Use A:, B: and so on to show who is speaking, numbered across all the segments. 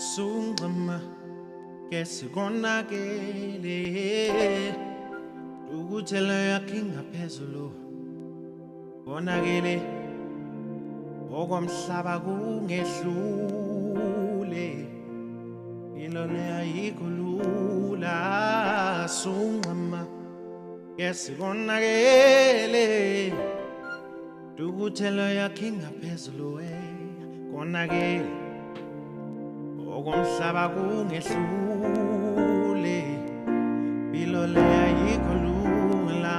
A: Sungama kesikonakele ukuthela yakhe ngaphezulu konakele okwamhlaba kungehlule ilone ayikulula sungama kesikonakele ukuthela yakhe ngaphezulu konakele okomhlaba kungehlule bilo le ayikho lula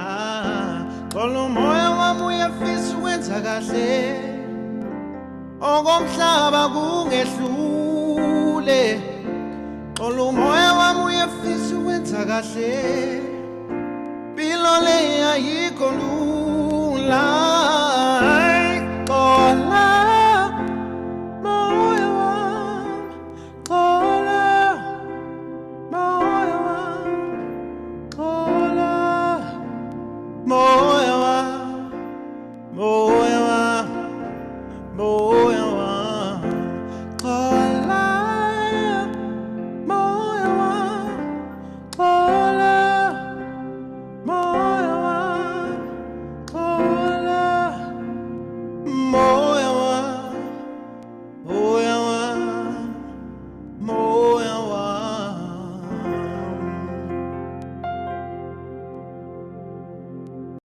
A: xolo moya wami uyafisa ukwenza kahle okomhlaba kungehlule xolo moya wami uyafisa ukwenza kahle bilo le ayikho lula